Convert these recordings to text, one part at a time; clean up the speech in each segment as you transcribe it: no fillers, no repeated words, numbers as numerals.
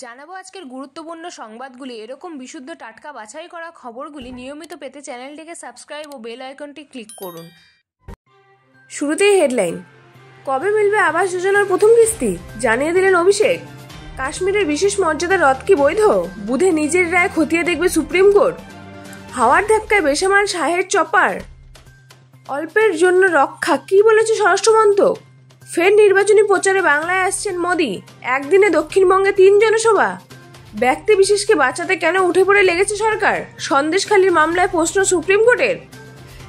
জানাবো আজকের গুরুত্বপূর্ণ সংবাদগুলি। এরকম বিশুদ্ধ টাটকা বাছাই করা খবরগুলি নিয়মিত পেতে চ্যানেলটিকে সাবস্ক্রাইব ও বেল আইকনটি ক্লিক করুন। শুরুতেই হেডলাইন। কবে মিলবে আবাস যোজনার প্রথম কিস্তি, জানিয়ে দিলেন অভিষেক। কাশ্মীরের বিশেষ মর্যাদা রদ কি বৈধ, বুধে নিজের রায় খতিয়ে দেখবে সুপ্রিম কোর্ট। হাওয়ার ধাক্কায় বেসামাল শাহের চপার, অল্পের জন্য রক্ষা, কি বলেছে স্বরাষ্ট্রমন্ত্রক। ফের নির্বাচনী প্রচারে বাংলায় আসছেন মোদি, একদিনে দক্ষিণবঙ্গে 3 জনসভা। ব্যক্তি বিশেষকে বাঁচাতে কেন উঠে পড়ে লেগেছে সরকার, সন্দেশখালির মামলায় প্রশ্ন সুপ্রিম কোর্টের।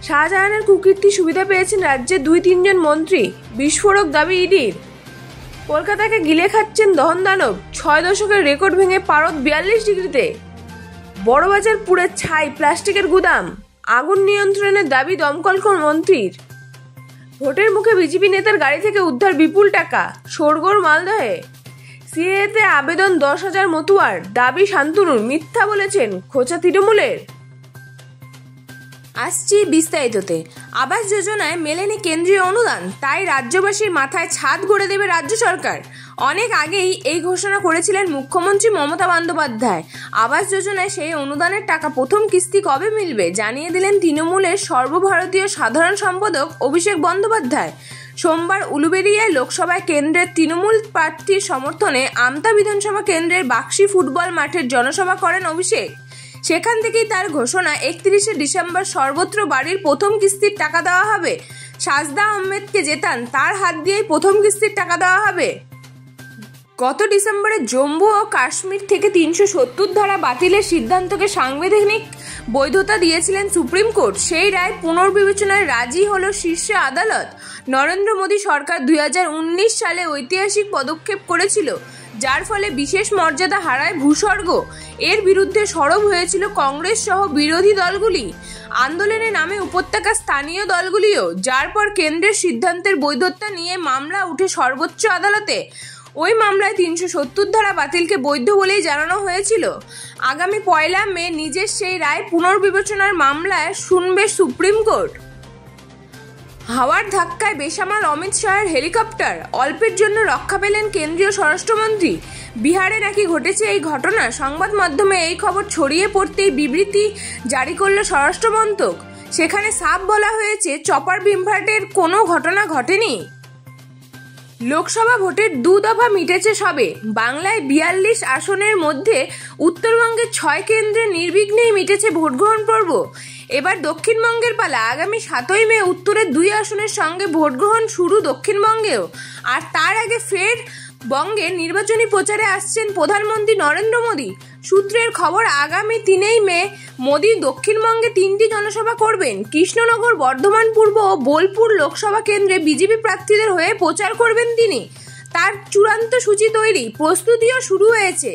শাহজাহানের কুকীর্তি সুবিধা পেয়েছেন রাজ্যের 2-3 জন মন্ত্রী, বিস্ফোরক দাবি ইডির। কলকাতাকে গিলে খাচ্ছেন দহন দানব, 6 দশকের রেকর্ড ভেঙে পারদ 42 ডিগ্রিতে। বড়বাজার পুড়ে ছাই প্লাস্টিকের গুদাম, আগুন নিয়ন্ত্রণের দাবি দমকল মন্ত্রীর। ভোটের মুখে বিজেপি নেতার গাড়ি থেকে উদ্ধার বিপুল টাকা, শোরগোল মালদহে। সিএতে আবেদন 10,000 মতুয়ার, দাবি শান্তনুর, মিথ্যা বলেছেন খোঁচা তৃণমূলের। আসছি বিস্তারিততে। আবাস যোজনায় মেলেনি কেন্দ্রীয় অনুদান, তাই রাজ্যবাসীর মাথায় ছাদ গড়ে দেবে রাজ্য সরকার। অনেক আগেই এই ঘোষণা করেছিলেন মুখ্যমন্ত্রী মমতা বন্দ্যোপাধ্যায়। আবাস যোজনায় সেই অনুদানের টাকা প্রথম কিস্তি কবে মিলবে জানিয়ে দিলেন তৃণমূলের সর্বভারতীয় সাধারণ সম্পাদক অভিষেক বন্দ্যোপাধ্যায়। সোমবার উলুবেড়িয়ায় লোকসভায় কেন্দ্রের তৃণমূল প্রার্থীর সমর্থনে আমতা বিধানসভা কেন্দ্রের বাক্সি ফুটবল মাঠের জনসভা করেন অভিষেক। সেখান থেকেই তার ঘোষণা, 31শে ডিসেম্বর সর্বত্র বাড়ির প্রথম কিস্তির টাকা দেওয়া হবে। সাজদা আহমেদকে জেতান, তার হাত দিয়েই প্রথম কিস্তির টাকা দেওয়া হবে। গত ডিসেম্বরে জম্মু ও কাশ্মীর থেকে 370 ধারা বাতিলের সিদ্ধান্তকে সাংবিধানিক বৈধতা দিয়েছিলেন সুপ্রিম কোর্ট। সেই রায় পুনর্বিবেচনায় রাজি হলো শীর্ষ আদালত। নরেন্দ্র মোদী সরকার 2019 সালে ঐতিহাসিক পদক্ষেপ করেছিল, যার ফলে বিশেষ মর্যাদা হারায় ভূস্বর্গ। এর বিরুদ্ধে সরব হয়েছিল কংগ্রেস সহ বিরোধী দলগুলি। আন্দোলনের নামে উপত্যকার স্থানীয় দলগুলিও, যার পর কেন্দ্রের সিদ্ধান্তের বৈধতা নিয়ে মামলা উঠে সর্বোচ্চ আদালতে। ওই মামলায় 370 ধারা বাতিলকে বৈধ বলেই জানানো হয়েছিল। আগামী 1 মে নিজের সেই রায় পুনর্বিবেচনার মামলায় শুনবে সুপ্রিম কোর্ট। হাওয়ার ধাক্কায় বেসামাল অমিত শাহের হেলিকপ্টার, অল্পের জন্য রক্ষা পেলেন কেন্দ্রীয় স্বরাষ্ট্রমন্ত্রী। বিহারে নাকি ঘটেছে এই ঘটনা। সংবাদ মাধ্যমে এই খবর ছড়িয়ে পড়তেই বিবৃতি জারি করল স্বরাষ্ট্রমন্ত্রক। সেখানে সাফ বলা হয়েছে, চপার বিভ্রাটের কোনো ঘটনা ঘটেনি। লোকসভা ভোটের 2 দফা মিটেছে সবে। বাংলায় 42 আসনের মধ্যে উত্তরবঙ্গের 6 কেন্দ্রে নির্বিঘ্নেই মিটেছে ভোটগ্রহণ পর্ব। এবার দক্ষিণবঙ্গের পালা। আগামী 7ই মে উত্তরের 2 আসনের সঙ্গে ভোটগ্রহণ শুরু দক্ষিণবঙ্গেও। আর তার আগে ফের বঙ্গে নির্বাচনী প্রচারে আসছেন প্রধানমন্ত্রী নরেন্দ্র মোদী। সূত্রের খবর, আগামী 3 মে মোদী দক্ষিণবঙ্গে 3টি জনসভা করবেন। কৃষ্ণনগর, বর্ধমান পূর্ব ও বোলপুর লোকসভা কেন্দ্রে বিজেপি প্রার্থীদের হয়ে প্রচার করবেন তিনি। তার চূড়ান্ত সূচি তৈরি, প্রস্তুতিও শুরু হয়েছে।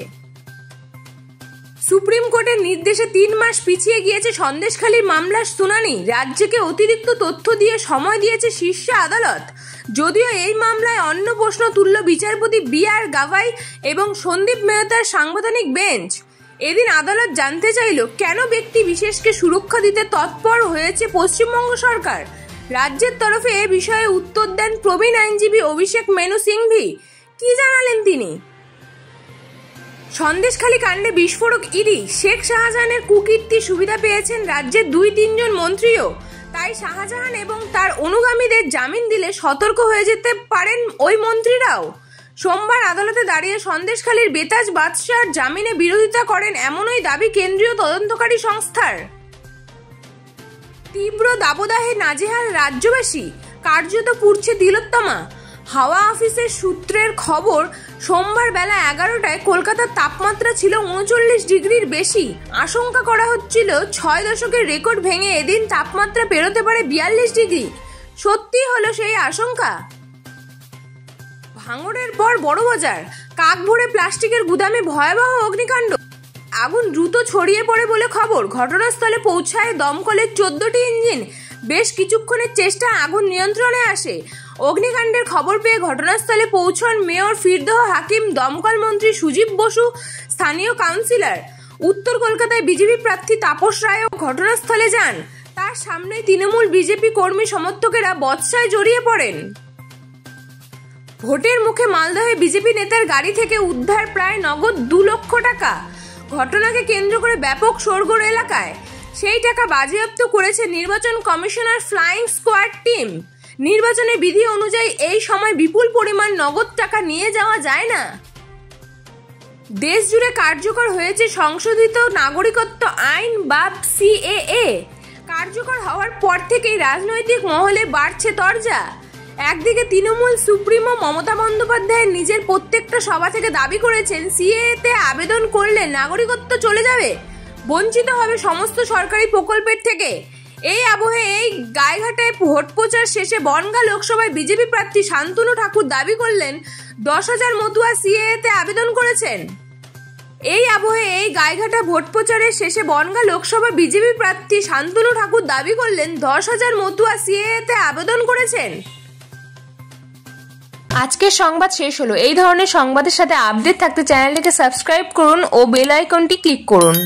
সুপ্রিম কোর্টের নির্দেশে 3 মাস পিছিয়ে গিয়েছে সন্দেশখালির মামলার শুনানি। রাজ্যকে অতিরিক্ত তথ্য দিয়ে সময় দিয়েছে শীর্ষ আদালত। যদিও এই মামলায় অন্য প্রশ্ন তুলল বিচারপতি BR গাভাই এবং সন্দীপ মেহতার সাংবিধানিক বেঞ্চ। এদিন আদালত জানতে চাইল, কেন ব্যক্তি বিশেষকে সুরক্ষা দিতে তৎপর হয়েছে পশ্চিমবঙ্গ সরকার। রাজ্যের তরফে এ বিষয়ে উত্তর দেন প্রবীণ আইনজীবী অভিষেক মেনু সিংভি। কি জানালেন তিনি? সন্দেশখালি কাণ্ডে বিস্ফোরক ইডি। শেখ শাহজাহানের কুকীর্তি সুবিধা পেয়েছেন রাজ্যের 2-3 জন মন্ত্রীও। তাই শাহজাহান এবং তার অনুগামীদের জামিন দিলে সতর্ক হয়ে যেতে পারেন ওই মন্ত্রীরাও। সোমবার আদালতে দাঁড়িয়ে সন্দেশখালির বেতাজ বাদশার জামিনে বিরোধিতা করেন, এমনই দাবি কেন্দ্রীয় তদন্তকারী সংস্থার। তীব্র দাবদাহে নাজেহাল রাজ্যবাসী, কার্যত পুড়ছে তিলোত্তমা। হাওয়া অফিসের সূত্রের খবর, সোমবার বেলা 11টায় কলকাতার তাপমাত্রা ছিল 39 ডিগ্রির বেশি। আশঙ্কা করা হচ্ছিল 6 দশকের রেকর্ড ভেঙে এদিন তাপমাত্রা পেরোতে পারে 42 ডিগ্রি। সত্যি হলো সেই আশঙ্কা। ভাঙড়ের পর বড়বাজার, কাক ভরে প্লাস্টিকের গুদামে ভয়াবহ অগ্নিকাণ্ড। আগুন দ্রুত ছড়িয়ে পড়ে বলে খবর। ঘটনাস্থলে পৌঁছায় দমকলের 14টি ইঞ্জিন। বেশ কিছুক্ষণের চেষ্টা আগুন নিয়ন্ত্রণে আসে। অগ্নিকাণ্ডের খবর পেয়ে ঘটনাস্থলে পৌঁছন মেয়র ফিরদহ হাকিম, দমকল মন্ত্রী সুজিব বসু, স্থানীয় কাউন্সিলর। উত্তর কলকাতায় বিজেপি প্রার্থী তাপস রায়ও ঘটনাস্থলে যান। তার সামনে তৃণমূল বিজেপি কর্মী সমর্থকেরা বচসায় জড়িয়ে পড়েন। ভোটের মুখে মালদহে বিজেপি নেতার গাড়ি থেকে উদ্ধার প্রায় নগদ 2 লক্ষ টাকা। ঘটনাকে কেন্দ্র করে ব্যাপক শোরগোল এলাকায়। সেই টাকা বাজেয়াপ্ত করেছে নির্বাচন কমিশনার ফ্লাইং স্কোয়াড টিম। নির্বাচনের বিধি অনুযায়ী এই সময় বিপুল পরিমাণ নগদ টাকা নিয়ে যাওয়া যায় না। দেশ জুড়ে কার্যকর হয়েছে সংশোধিত নাগরিকত্ব আইন বা সিএএ। কার্যকর হওয়ার পর থেকেই রাজনৈতিক মহলে বাড়ছে তরজা। একদিকে তৃণমূল সুপ্রিমো মমতা বন্দ্যোপাধ্যায় নিজের প্রত্যেকটা সভা থেকে দাবি করেছেন সিএএতে আবেদন করলে নাগরিকত্ব চলে যাবে, বঞ্চিত হবে সমস্ত সরকারি প্রকল্পের থেকে। এই আবহে এই গাইঘাটায় ভোট প্রচার শেষে বনগাঁ লোকসভায় বিজেপি প্রার্থী শান্তনু ঠাকুর দাবি করলেন 10,000 মতুয়া সিএএতে আবেদন করেছেন। এই আবহে এই গাইঘাটা ভোট প্রচারের শেষে বনগাঁ লোকসভা বিজেপি প্রার্থী শান্তনু ঠাকুর দাবি করলেন 10,000 মতুয়া সিএএতে আবেদন করেছেন। আজকের সংবাদ শেষ হলো। এই ধরনের সংবাদের সাথে আপডেট থাকতে চ্যানেলটিকে সাবস্ক্রাইব করুন ও বেল আইকনটি ক্লিক করুন।